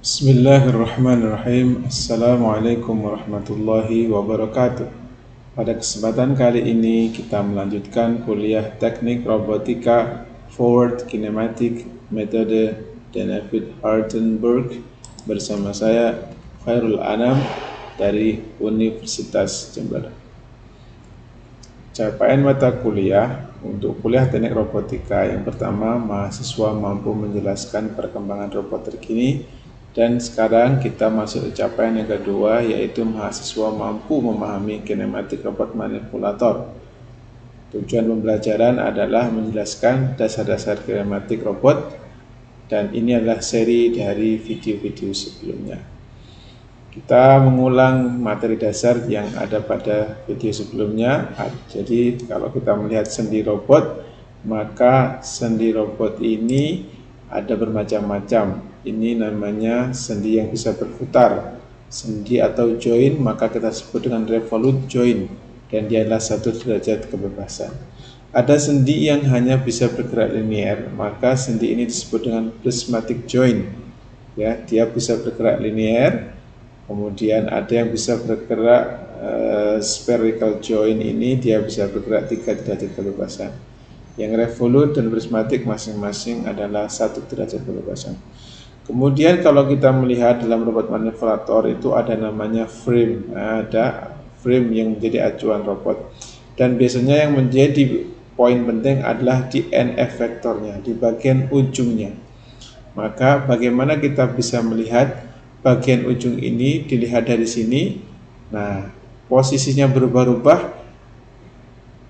Bismillahirrahmanirrahim. Assalamualaikum warahmatullahi wabarakatuh. Pada kesempatan kali ini kita melanjutkan kuliah teknik robotika forward kinematic metode David Hardenberg bersama saya Khairul Anam dari Universitas Jember. Capaian mata kuliah untuk kuliah teknik robotika yang pertama, mahasiswa mampu menjelaskan perkembangan robot terkini. Dan sekarang kita masuk ke capaian yang kedua, yaitu mahasiswa mampu memahami kinematik robot manipulator. Tujuan pembelajaran adalah menjelaskan dasar-dasar kinematik robot, dan ini adalah seri dari video-video sebelumnya. Kita mengulang materi dasar yang ada pada video sebelumnya. Jadi kalau kita melihat sendi robot, maka sendi robot ini ada bermacam-macam. Ini namanya sendi yang bisa berputar, sendi atau join, maka kita sebut dengan revolute join, dan dia adalah satu derajat kebebasan. Ada sendi yang hanya bisa bergerak linear, maka sendi ini disebut dengan prismatic join. Ya, dia bisa bergerak linear. Kemudian ada yang bisa bergerak spherical join, ini dia bisa bergerak 3 derajat kebebasan. Yang revolute dan prismatic masing-masing adalah 1 derajat kebebasan. Kemudian kalau kita melihat dalam robot manipulator itu ada namanya frame, ada frame yang menjadi acuan robot. Dan biasanya yang menjadi poin penting adalah di end effectornya, di bagian ujungnya. Maka bagaimana kita bisa melihat bagian ujung ini dilihat dari sini. Nah, posisinya berubah-ubah,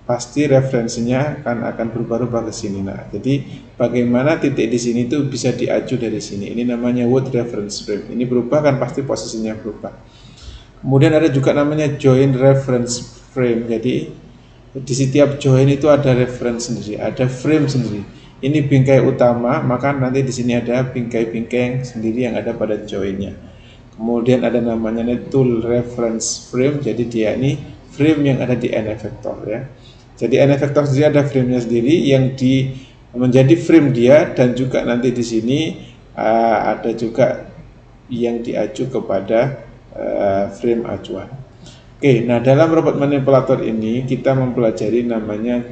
pasti referensinya akan berubah-ubah ke sini. Nah, jadi bagaimana titik di sini itu bisa diacu dari sini. Ini namanya wood reference frame. Ini berubah kan pasti posisinya berubah. Kemudian ada juga namanya join reference frame. Jadi di setiap join itu ada reference sendiri, ada frame sendiri. Ini bingkai utama, maka nanti di sini ada bingkai-bingkai sendiri yang ada pada joinnya. Kemudian ada namanya tool reference frame. Jadi dia ini frame yang ada di end effector ya. Jadi end effector sendiri ada frame-nya sendiri yang menjadi frame dia, dan juga nanti di sini ada juga yang diacu kepada frame acuan. Oke, nah dalam robot manipulator ini kita mempelajari namanya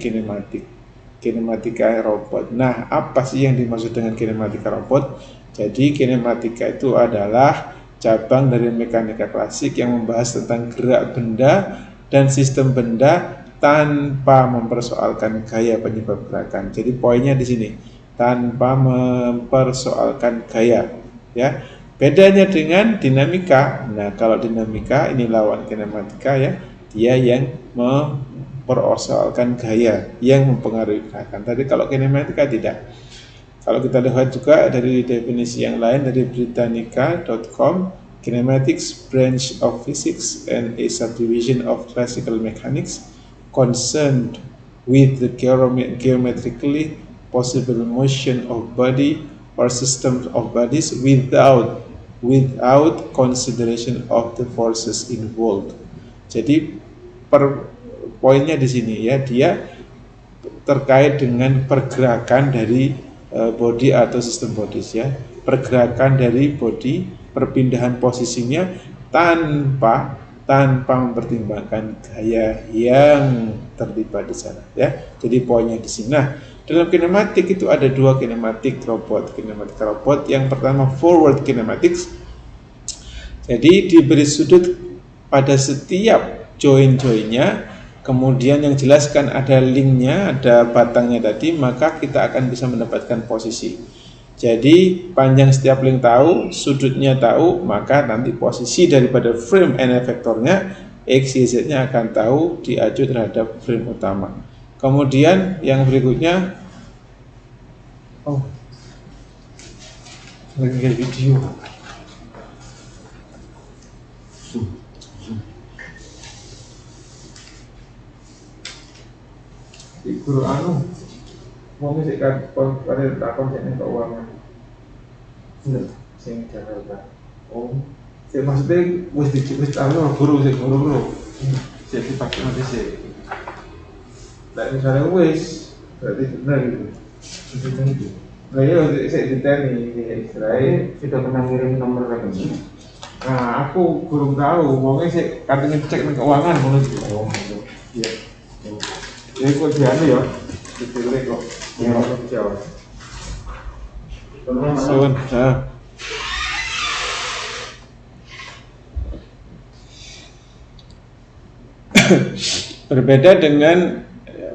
kinematika robot. Nah, apa sih yang dimaksud dengan kinematika robot? Jadi kinematika itu adalah cabang dari mekanika klasik yang membahas tentang gerak benda dan sistem benda tanpa mempersoalkan gaya penyebab gerakan. Jadi poinnya di sini, tanpa mempersoalkan gaya, ya. Bedanya dengan dinamika. Nah, kalau dinamika ini lawan kinematika ya, dia yang mempersoalkan gaya, yang mempengaruhi gerakan. Tadi kalau kinematika tidak. Kalau kita lihat juga dari definisi yang lain dari Britannica.com, kinematics branch of physics and a subdivision of classical mechanics concerned with the geometrically possible motion of body or systems of bodies without consideration of the forces involved. Jadi poinnya di sini ya, dia terkait dengan pergerakan dari body atau sistem bodies ya, pergerakan dari body, perpindahan posisinya tanpa mempertimbangkan gaya yang terlibat di sana ya. Jadi poinnya di sini. Nah, dalam kinematik itu ada 2 kinematik robot. Yang pertama forward kinematics. Jadi diberi sudut pada setiap join-joinnya, kemudian yang jelaskan ada linknya, ada batangnya tadi, maka kita akan bisa mendapatkan posisi. Jadi panjang setiap link tahu, sudutnya tahu, maka nanti posisi daripada frame end effectornya, X, Y, Z-nya akan tahu diacu terhadap frame utama. Kemudian yang berikutnya, lagi video. Di guru mau ngisi pada takon sini keuangan. Sing Jakarta. Saya maksudnya wis guru. Jadi pakai nanti sih. Lah misalnya wis berarti benar gitu. Itu. Nah, ini saya diteni istilahnya. Sudah pernah ngirim nomor rekening? Nah, aku kurang tahu, pokoknya sih kartu ngecek ke keuangan menurut Oh, gitu. iya. Jadi kok dianu ya, dipilih kok. Yang official. Sun, nah. Berbeda dengan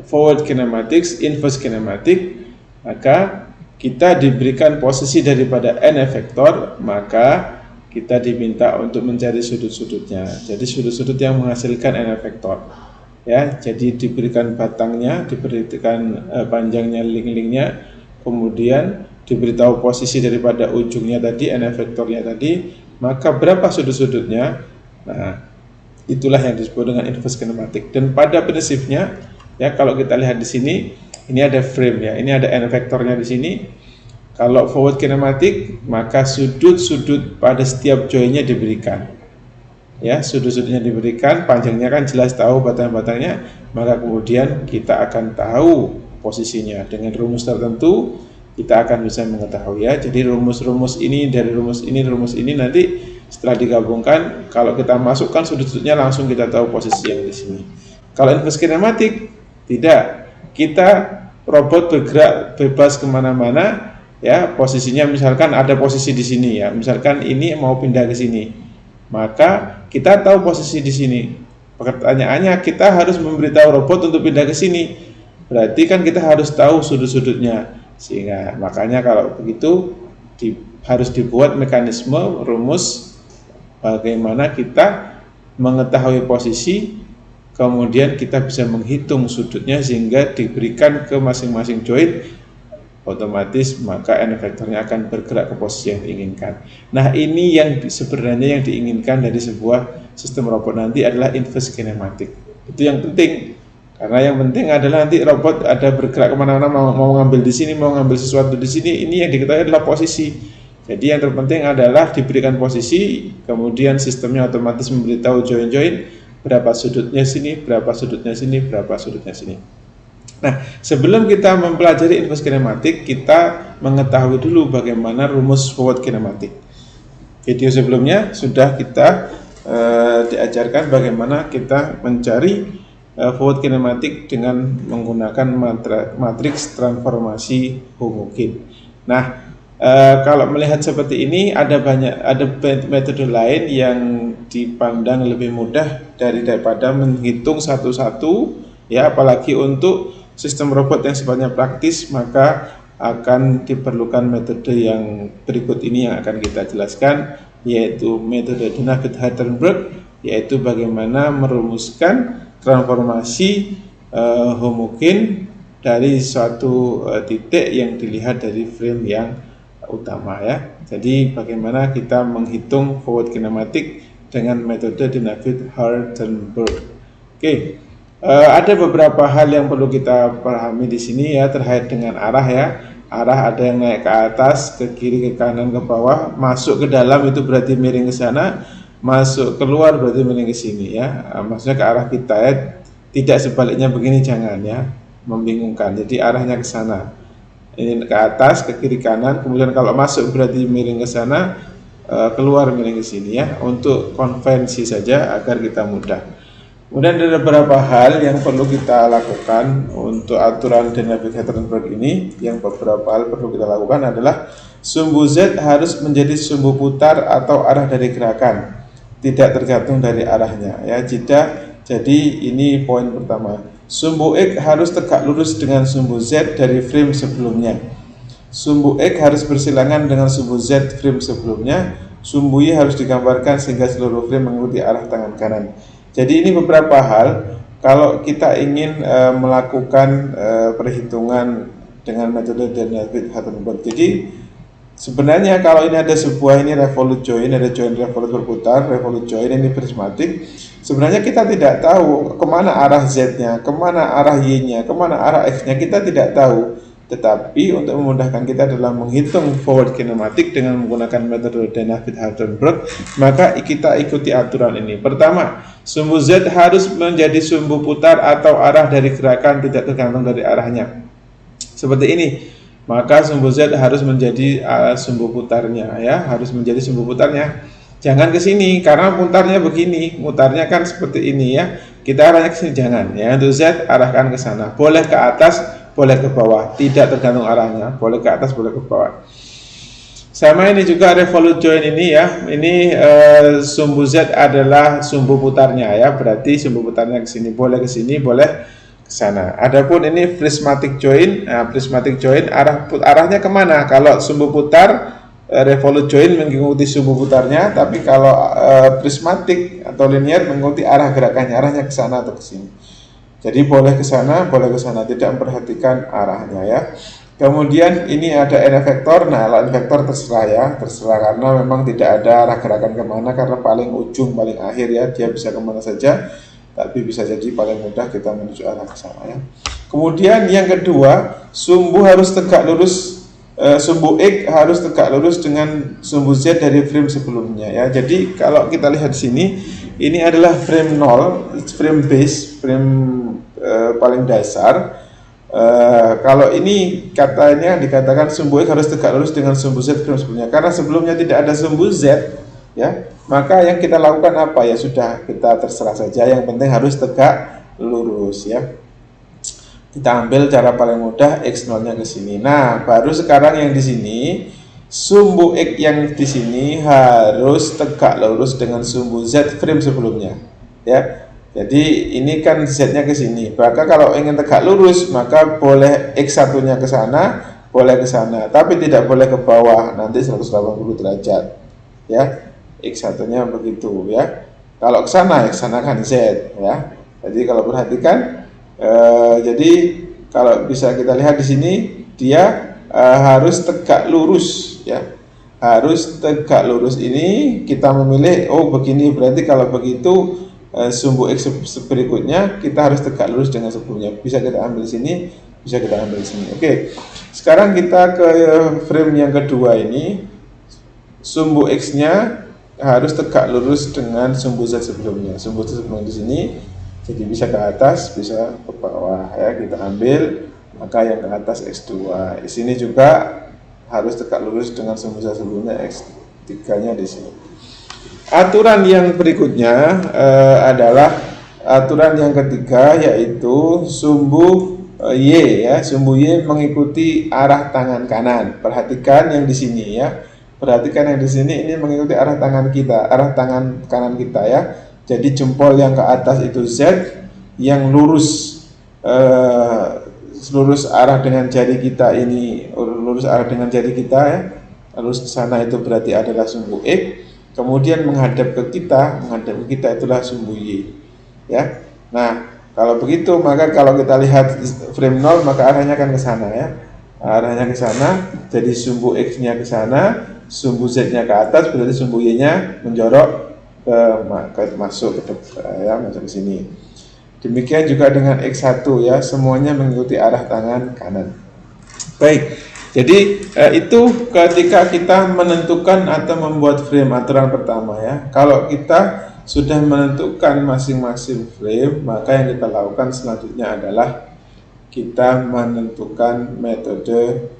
forward kinematics, inverse kinematic, maka kita diberikan posisi daripada n efektor, maka kita diminta untuk mencari sudut-sudutnya. Jadi sudut-sudut yang menghasilkan n efektor. Ya, jadi diberikan batangnya, diberikan panjangnya, link-linknya, kemudian diberitahu posisi daripada ujungnya tadi, n efektornya tadi, maka berapa sudut-sudutnya. Nah, itulah yang disebut dengan inverse kinematic. Dan pada prinsipnya, ya kalau kita lihat di sini, ini ada frame ya, ini ada n vektornya di sini. Kalau forward kinematic, maka sudut-sudut pada setiap joinnya diberikan. Ya, sudut-sudutnya diberikan, panjangnya kan jelas tahu batang-batangnya, maka kemudian kita akan tahu posisinya dengan rumus tertentu. Kita akan bisa mengetahui ya. Jadi rumus-rumus ini dari rumus ini nanti setelah digabungkan, kalau kita masukkan sudut-sudutnya langsung kita tahu posisi yang di sini. Kalau inverse kinematic tidak, kita robot bergerak bebas kemana-mana ya, posisinya misalkan ada posisi di sini ya, misalkan ini mau pindah ke sini, maka kita tahu posisi di sini. Pertanyaannya, kita harus memberitahu robot untuk pindah ke sini, berarti kan kita harus tahu sudut-sudutnya. Sehingga makanya kalau begitu harus dibuat mekanisme rumus bagaimana kita mengetahui posisi, kemudian kita bisa menghitung sudutnya sehingga diberikan ke masing-masing joint, otomatis maka n vektornya akan bergerak ke posisi yang diinginkan. Nah, ini yang sebenarnya yang diinginkan dari sebuah sistem robot nanti adalah inverse kinematic. Itu yang penting. Karena yang penting adalah nanti robot ada bergerak kemana-mana, mau ngambil di sini, mau ngambil sesuatu di sini, ini yang diketahui adalah posisi. Jadi yang terpenting adalah diberikan posisi, kemudian sistemnya otomatis memberitahu join-join berapa sudutnya sini, berapa sudutnya sini, berapa sudutnya sini. Nah, sebelum kita mempelajari inverse kinematic, kita mengetahui dulu bagaimana rumus forward kinematic. Video sebelumnya sudah kita diajarkan bagaimana kita mencari forward kinematic dengan menggunakan matriks transformasi homogen. Nah, kalau melihat seperti ini, ada metode lain yang dipandang lebih mudah daripada menghitung satu-satu ya, apalagi untuk sistem robot yang sifatnya praktis, maka akan diperlukan metode yang berikut ini yang akan kita jelaskan, yaitu metode Dinavid-Hardenberg, yaitu bagaimana merumuskan transformasi homogen dari suatu titik yang dilihat dari frame yang utama ya. Jadi bagaimana kita menghitung forward kinematic dengan metode Dinavid-Hardenberg. Oke. Ada beberapa hal yang perlu kita pahami di sini ya, terkait dengan arah ya. Arah ada yang naik ke atas, ke kiri, ke kanan, ke bawah, masuk ke dalam itu berarti miring ke sana, masuk keluar berarti miring ke sini ya. Maksudnya ke arah kita ya, tidak sebaliknya begini, jangan ya, membingungkan. Jadi arahnya ke sana, ini ke atas, ke kiri, kanan, kemudian kalau masuk berarti miring ke sana, keluar miring ke sini ya, untuk konvensi saja agar kita mudah. Kemudian ada beberapa hal yang perlu kita lakukan untuk aturan Dinavid-Hardenberg ini. Yang beberapa hal perlu kita lakukan adalah sumbu Z harus menjadi sumbu putar atau arah dari gerakan, tidak tergantung dari arahnya ya. Jadi ini poin pertama. Sumbu X harus tegak lurus dengan sumbu Z dari frame sebelumnya. Sumbu X harus bersilangan dengan sumbu Z frame sebelumnya. Sumbu Y harus digambarkan sehingga seluruh frame mengikuti arah tangan kanan. Jadi ini beberapa hal kalau kita ingin melakukan perhitungan dengan metode Dinavid-Hardenberg. Jadi sebenarnya kalau ini ada sebuah ini revolute join, ada join revolute berputar, revolute join ini prismatik. Sebenarnya kita tidak tahu kemana arah Z-nya, kemana arah Y-nya, kemana arah X-nya, kita tidak tahu. Tetapi untuk memudahkan kita dalam menghitung forward kinematic dengan menggunakan metode Dinavid-Hardenberg, maka kita ikuti aturan ini. Pertama, sumbu Z harus menjadi sumbu putar atau arah dari gerakan, tidak tergantung dari arahnya. Seperti ini. maka sumbu Z harus menjadi sumbu putarnya ya, harus menjadi sumbu putarnya. Jangan ke sini karena putarnya begini, mutarnya kan seperti ini ya. Kita arahnya ke sini jangan ya. Untuk Z arahkan ke sana. Boleh ke atas, boleh ke bawah, tidak tergantung arahnya. Boleh ke atas, boleh ke bawah. Sama ini juga revolute join ini ya. Ini sumbu Z adalah sumbu putarnya ya. Berarti sumbu putarnya ke sini, boleh ke sini, boleh ke sana. Adapun ini prismatic join. Nah, prismatic join arahnya kemana? Kalau sumbu putar revolute join mengikuti sumbu putarnya, tapi kalau prismatic atau linear mengikuti arah gerakannya, arahnya ke sana atau ke sini. Jadi boleh ke sana, boleh ke sana, tidak memperhatikan arahnya ya. Kemudian ini ada n vektor. Nah, n vektor terserah ya, terserah karena memang tidak ada arah gerakan kemana, karena paling ujung paling akhir ya, dia bisa kemana saja, tapi bisa jadi paling mudah kita menuju arah ke sana ya. Kemudian yang kedua, sumbu harus tegak lurus, sumbu X harus tegak lurus dengan sumbu Z dari frame sebelumnya ya. Jadi kalau kita lihat di sini, ini adalah frame 0, frame base, frame paling dasar. Kalau ini katanya dikatakan sumbu X harus tegak lurus dengan sumbu Z frame sebelumnya, karena sebelumnya tidak ada sumbu Z ya, maka yang kita lakukan apa ya, sudah kita terserah saja, yang penting harus tegak lurus ya. Kita ambil cara paling mudah, X0 nya ke sini. Nah, baru sekarang yang di sini sumbu X yang di sini harus tegak lurus dengan sumbu Z frame sebelumnya ya. Jadi ini kan Z-nya ke sini. Maka kalau ingin tegak lurus, maka boleh X1-nya ke sana, boleh ke sana, tapi tidak boleh ke bawah, nanti 180 derajat. Ya. X1-nya begitu ya. Kalau ke sana kan Z ya. Jadi kalau perhatikan jadi kalau bisa kita lihat di sini, dia harus tegak lurus ya. Harus tegak lurus. Ini kita memilih begini, berarti kalau begitu sumbu X berikutnya kita harus tegak lurus dengan sebelumnya. Bisa kita ambil di sini, bisa kita ambil di sini. Oke. Sekarang kita ke frame yang kedua ini. Sumbu X-nya harus tegak lurus dengan sumbu Z sebelumnya. Sumbu Z sebelumnya di sini. Jadi bisa ke atas, bisa ke bawah ya. Kita ambil, maka yang ke atas X2. Di sini juga harus tegak lurus dengan sumbu Z sebelumnya, X3-nya di sini. Aturan yang berikutnya adalah aturan yang ketiga, yaitu sumbu Y ya. Sumbu Y mengikuti arah tangan kanan. Perhatikan yang di sini ya. Perhatikan yang di sini, ini mengikuti arah tangan kita, arah tangan kanan kita ya. Jadi jempol yang ke atas itu Z, yang lurus lurus arah dengan jari kita ini, lurus arah dengan jari kita ya. Lurus ke sana itu berarti adalah sumbu X. Kemudian menghadap ke kita itulah sumbu Y ya. Nah, kalau begitu maka kalau kita lihat frame 0, maka arahnya akan ke sana ya. Arahnya ke sana, jadi sumbu X-nya ke sana, sumbu Z-nya ke atas, berarti sumbu Y-nya menjorok masuk ke ya, masuk ke sini. Demikian juga dengan X1 ya, semuanya mengikuti arah tangan kanan. Baik. Jadi itu ketika kita menentukan atau membuat frame, aturan pertama ya. Kalau kita sudah menentukan masing-masing frame, maka yang kita lakukan selanjutnya adalah kita melakukan metode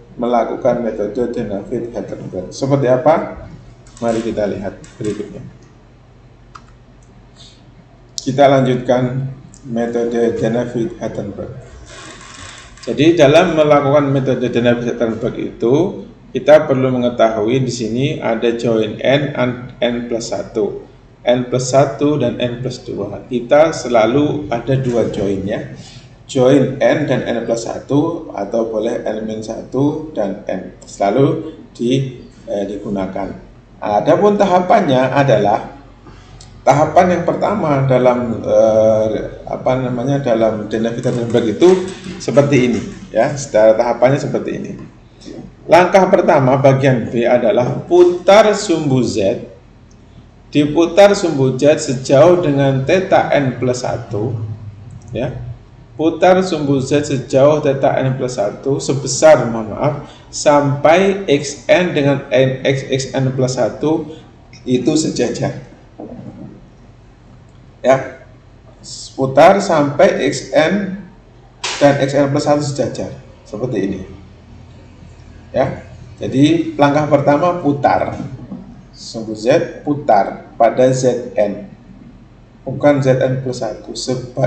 Dennavit-Hattenberg. Seperti apa? Mari kita lihat berikutnya. Kita lanjutkan metode Dennavit-Hattenberg. Jadi dalam melakukan metode Dennavit-Hattenberg itu, kita perlu mengetahui di sini ada join n plus 1, n plus 1 dan n plus 2. Kita selalu ada dua join ya. Join n dan n plus 1, atau boleh n-1 dan n, selalu digunakan. Adapun tahapannya adalah tahapan yang pertama dalam dalam Dennavit-Hattenberg itu seperti ini ya, secara tahapannya seperti ini. Langkah pertama bagian B adalah putar sumbu Z, diputar sumbu Z sejauh dengan theta n plus 1 ya. Putar sumbu Z sejauh theta n plus 1 sebesar sampai xn dengan xn plus 1 itu sejajar ya. Putar sampai xn dan xn plus 1 sejajar seperti ini. Ya. Jadi langkah pertama putar. Sumbu Z putar pada Zn. Bukan Zn plus 1,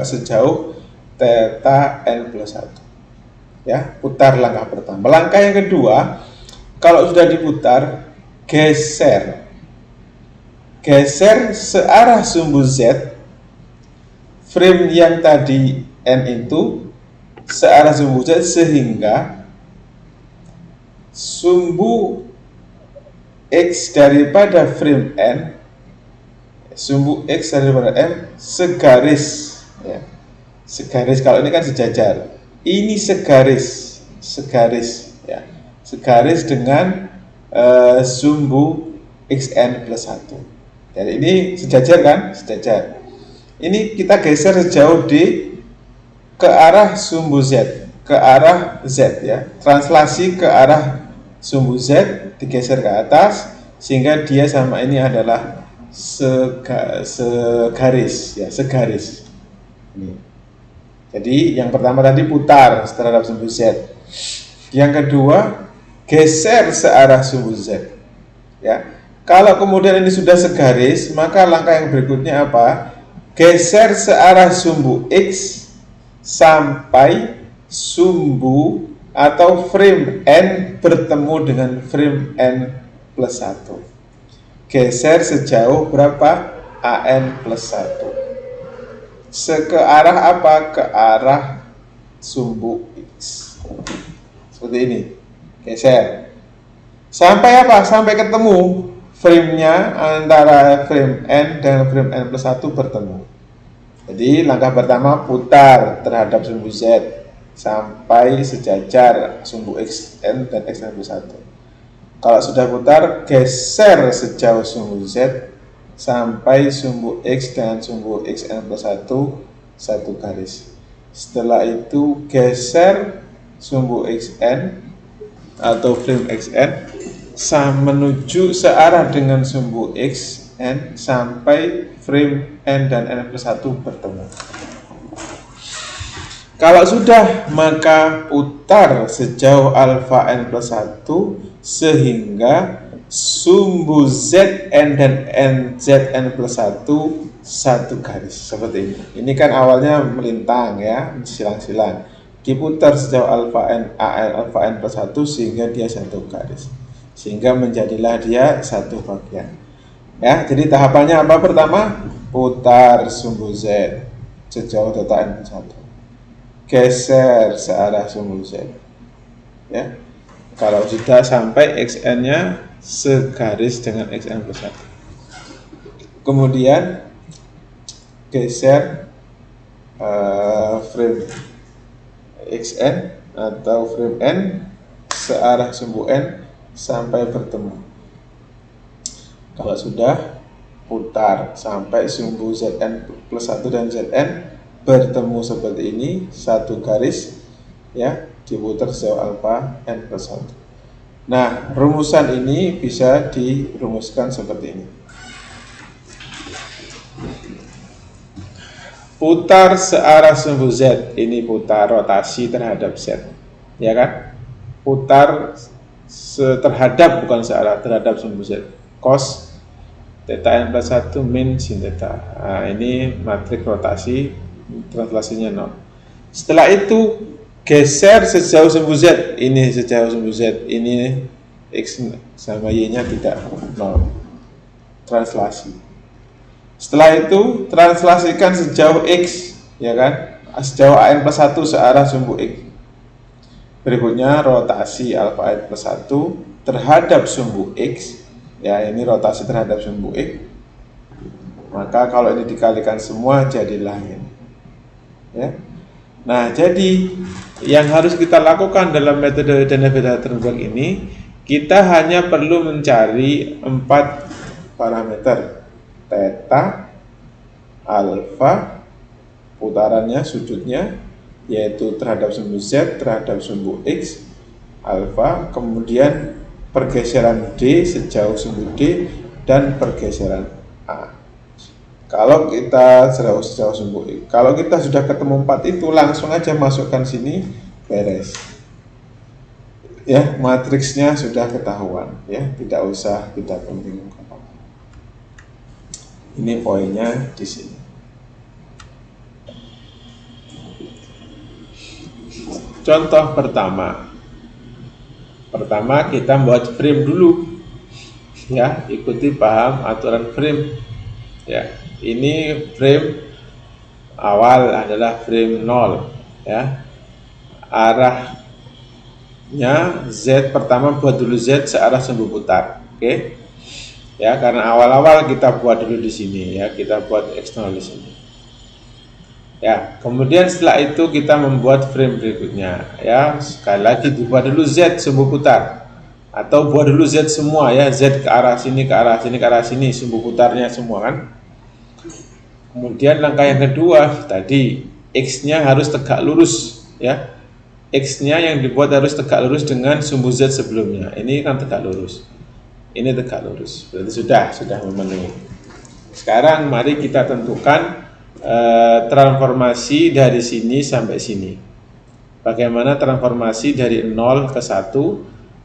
sejauh theta n plus 1. Ya, putar langkah pertama. Langkah yang kedua, kalau sudah diputar, geser searah sumbu Z, frame yang tadi N itu searah sumbu Z sehingga sumbu X daripada frame N, sumbu X daripada M segaris, ya. Segaris, kalau ini kan sejajar, ini segaris ya, segaris dengan sumbu Xn plus 1. Jadi ini sejajar kan? Sejajar. Ini kita geser sejauh D ke arah sumbu Z, ke arah Z, ya. Translasi ke arah sumbu Z digeser ke atas sehingga dia sama ini adalah segaris, ya, segaris. Ini. Jadi yang pertama tadi putar terhadap sumbu Z. Yang kedua, geser searah sumbu Z. Ya. Kalau kemudian ini sudah segaris, maka langkah yang berikutnya apa? Geser searah sumbu X sampai sumbu atau frame N bertemu dengan frame N plus 1. Geser sejauh berapa? AN plus 1. Ke arah apa? Ke arah sumbu X. Seperti ini. Geser. Sampai apa? Sampai ketemu frame-nya antara frame N dan frame N plus 1 bertemu. Jadi langkah pertama putar terhadap sumbu Z sampai sejajar sumbu Xn dan Xn plus 1. Kalau sudah putar, geser sejauh sumbu Z sampai sumbu X dan sumbu Xn plus 1 satu garis. Setelah itu geser sumbu Xn atau frame Xn menuju searah dengan sumbu Xn sampai frame N dan N plus 1 bertemu. Kalau sudah, maka putar sejauh alfa N plus 1 sehingga sumbu Zn dan Zn plus 1 satu garis, seperti ini. Ini kan awalnya melintang, ya, silang-silang. Diputar sejauh alfa N plus 1 sehingga dia satu garis. Sehingga menjadilah dia satu bagian. Ya, jadi tahapannya apa? Pertama, putar sumbu Z sejauh theta N plus 1. Geser searah sumbu Z. Ya. Kalau sudah sampai Xn-nya segaris dengan Xn plus 1. Kemudian geser frame Xn atau frame N searah sumbu N sampai bertemu. Kalau sudah, putar sampai sumbu Zn plus 1 dan Zn bertemu seperti ini, satu garis, ya, diputar sejauh alfa N plus 1. Nah, rumusan ini bisa dirumuskan seperti ini. Putar searah sumbu Z, ini putar rotasi terhadap Z, ya kan? Putar terhadap, bukan searah, terhadap sumbu Z. Cos theta N plus 1 min sin theta. Nah, ini matrik rotasi, translasinya 0. Setelah itu geser sejauh sumbu Z, ini sejauh sumbu Z, ini X sama Y-nya tidak 0. Translasi. Setelah itu translasikan sejauh X, ya kan? Sejauh AN plus 1 searah sumbu X. Berikutnya rotasi alfa N plus 1 terhadap sumbu X, ya, ini rotasi terhadap sumbu X. Maka kalau ini dikalikan semua jadilah ini. Ya. Nah, jadi yang harus kita lakukan dalam metode dana beta terbang ini, kita hanya perlu mencari 4 parameter. Theta, alfa, putarannya, sudutnya, yaitu terhadap sumbu Z, terhadap sumbu X, alfa, kemudian pergeseran D sejauh sumbu D, dan pergeseran A. Kalau kita sejauh sumbu X, kalau kita sudah ketemu 4 itu, langsung aja masukkan sini, beres. ya, matriksnya sudah ketahuan ya, tidak usah kita pentingkan. Ini poinnya di sini. Contoh pertama kita buat frame dulu ya, ikuti paham aturan frame ya. Ini frame awal adalah frame 0 ya, arahnya Z, pertama buat dulu Z searah sumbu putar, oke ya, karena awal-awal kita buat dulu di sini ya, kita buat X0 di sini ya. Kemudian setelah itu kita membuat frame berikutnya ya, sekali lagi dibuat dulu Z sumbu putar, atau buat dulu Z semua ya, Z ke arah sini, ke arah sini, ke arah sini, sumbu putarnya semua kan. Kemudian langkah yang kedua tadi, X-nya harus tegak lurus ya, X-nya yang dibuat harus tegak lurus dengan sumbu Z sebelumnya. Ini kan tegak lurus, ini tegak lurus, berarti sudah memenuhi. Sekarang mari kita tentukan transformasi dari sini sampai sini. Bagaimana transformasi dari 0 ke 1,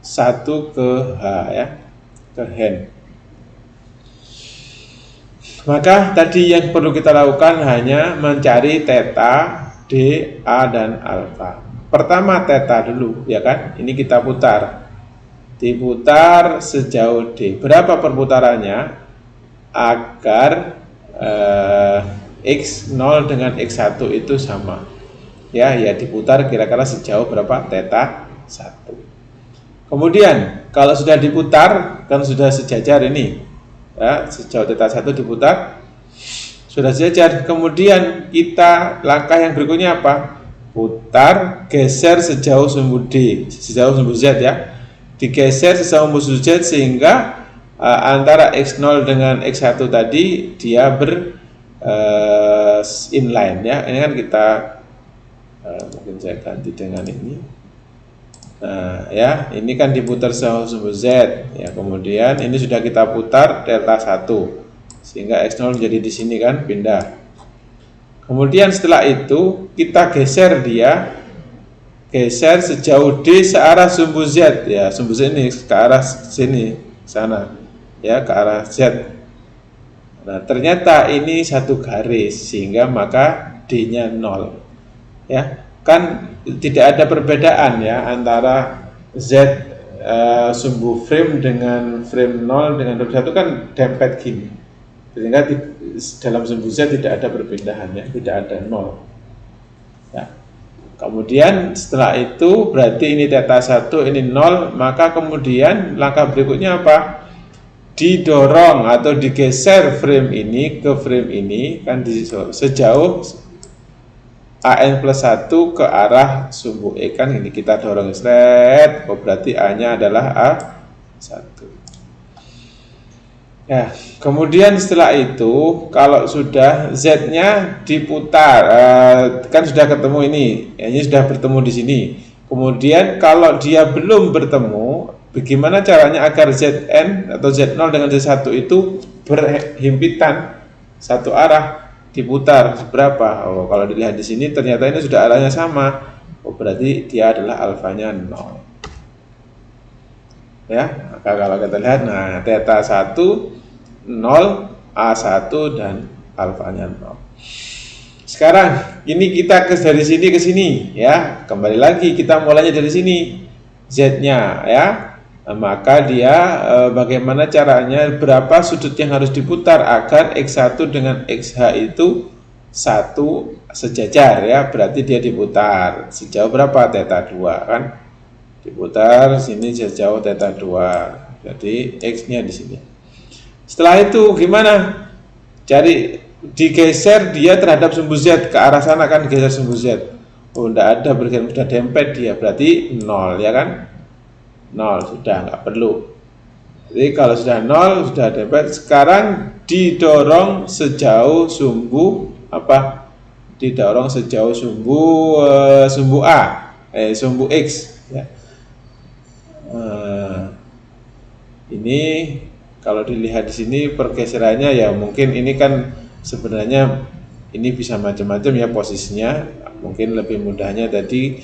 1 ke H ya, ke hand. Maka tadi yang perlu kita lakukan hanya mencari theta, D, A, dan alfa. Pertama theta dulu ya kan, ini kita putar, diputar sejauh D. Berapa perputarannya agar X0 dengan X1 itu sama ya, diputar kira-kira sejauh berapa, theta 1. Kemudian kalau sudah diputar kan sudah sejajar ini ya, sejauh theta 1 diputar sudah sejajar. Kemudian kita langkah yang berikutnya apa? Putar, geser sejauh sumbu D, sejauh sumbu Z ya, digeser sejauh sumbu Z sehingga antara X0 dengan X1 tadi dia inline ya. Ini kan kita mungkin saya ganti dengan ini. Nah ya, ini kan diputar sejauh sumbu Z ya, kemudian ini sudah kita putar delta 1 sehingga X0 jadi di sini kan, pindah. Kemudian setelah itu kita geser dia, geser sejauh D searah sumbu Z ya, sumbu Z ini ke arah sini, sana ya, ke arah Z. Nah ternyata ini satu garis sehingga maka D-nya 0 ya, kan tidak ada perbedaan ya antara Z sumbu frame dengan frame 0 dengan frame 1 kan dempet gini, sehingga dalam sumbu Z tidak ada perpindahan ya, tidak ada 0 ya. Kemudian setelah itu berarti ini theta 1, ini 0, maka kemudian langkah berikutnya apa? Didorong atau digeser frame ini ke frame ini kan, sejauh AN plus 1 ke arah sumbu E kan, ini kita dorong seret, berarti A nya adalah A1 ya. Kemudian setelah itu kalau sudah Z nya diputar kan sudah ketemu ini sudah bertemu di sini. Kemudian kalau dia belum bertemu, bagaimana caranya agar Zn atau Z0 dengan Z1 itu berhimpitan satu arah, diputar seberapa? Oh, kalau dilihat di sini ternyata ini sudah arahnya sama. Oh, berarti dia adalah alfanya 0. Ya, maka kalau kita lihat, nah theta 1 0, A1 dan alfanya 0. Sekarang ini kita dari sini ke sini ya, kembali lagi kita mulainya dari sini, Z-nya ya. Nah, maka dia bagaimana caranya, berapa sudut yang harus diputar agar X1 dengan XH itu satu sejajar ya, berarti dia diputar sejauh berapa, theta 2 kan, diputar sini sejauh theta 2, jadi X-nya di sini. Setelah itu gimana? Cari, digeser dia terhadap sumbu Z ke arah sana kan, geser sumbu Z. Oh, enggak ada, bergeser, sudah dempet dia, berarti 0 ya kan? 0 sudah, nggak perlu. Jadi kalau sudah 0 sudah dempet, sekarang didorong sejauh sumbu apa? Didorong sejauh sumbu A, sumbu X ya. Ini kalau dilihat di sini pergeserannya ya, mungkin ini kan sebenarnya ini bisa macam-macam ya posisinya. Mungkin lebih mudahnya tadi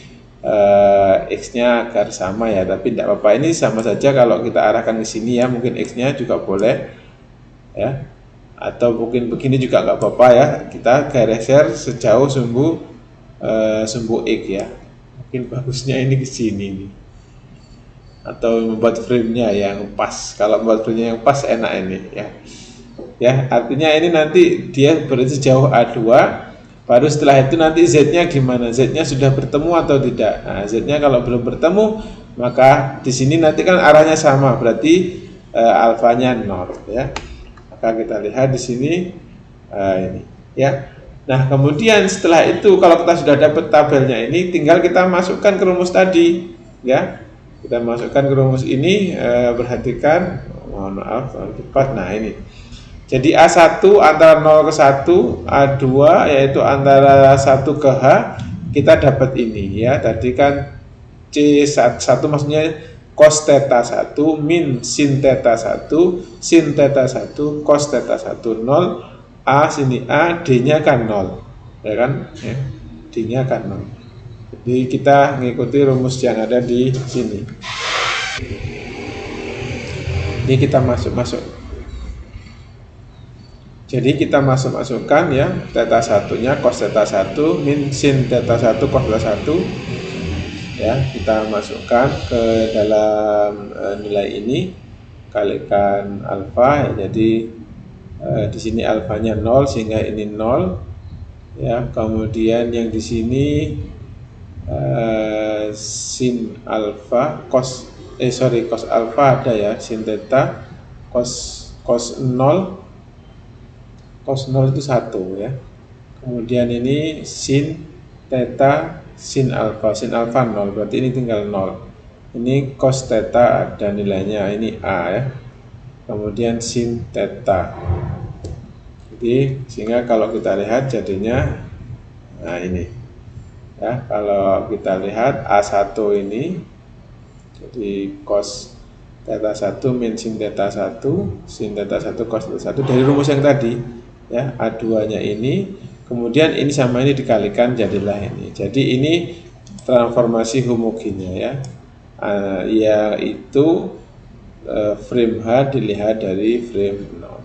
X-nya agar sama ya, tapi tidak apa-apa, ini sama saja kalau kita arahkan ke sini ya, mungkin X-nya juga boleh ya, atau mungkin begini juga nggak apa-apa ya, kita geser sejauh sumbu X ya, mungkin bagusnya ini ke sini nih, atau membuat frame-nya yang pas. Kalau membuat frame-nya yang pas enak ini ya, artinya ini nanti dia berarti sejauh A2. Baru setelah itu nanti Z-nya gimana? Z-nya sudah bertemu atau tidak? Nah, Z-nya kalau belum bertemu, maka di sini nanti kan arahnya sama, berarti alfanya 0 ya. Maka kita lihat di sini ini ya. Nah, kemudian setelah itu kalau kita sudah dapat tabelnya ini, tinggal kita masukkan ke rumus tadi ya. Kita masukkan ke rumus ini, perhatikan, mohon maaf, cepat. Nah, ini. Jadi A1 antara 0 ke 1, A2 yaitu antara 1 ke H, kita dapat ini ya. Tadi kan C1 maksudnya cos theta 1 min sin theta 1, sin theta 1, cos theta 1, 0, A sini A, D-nya kan 0. Ya kan? Ya. D-nya kan 0. Jadi kita mengikuti rumus yang ada di sini. Ini kita masuk. Jadi kita masukkan ya, theta 1-nya cos theta 1 min sin theta 1 cos theta 1 ya, kita masukkan ke dalam nilai ini, kalikan alfa ya. Jadi di sini alfanya 0 sehingga ini 0 ya. Kemudian yang di sini sin alfa cos alfa ada ya, sin theta cos 0 itu 1 ya. Kemudian ini sin theta sin alfa 0, berarti ini tinggal 0. Ini cos theta ada nilainya, ini A ya. Kemudian sin theta. Jadi sehingga kalau kita lihat jadinya nah ini ya, kalau kita lihat A1 ini jadi cos theta 1 min sin theta 1, sin theta 1 cos theta 1 dari rumus yang tadi ya, A2-nya ini, kemudian ini sama ini dikalikan jadilah ini. Jadi ini transformasi homogennya ya, yaitu frame H dilihat dari frame 0.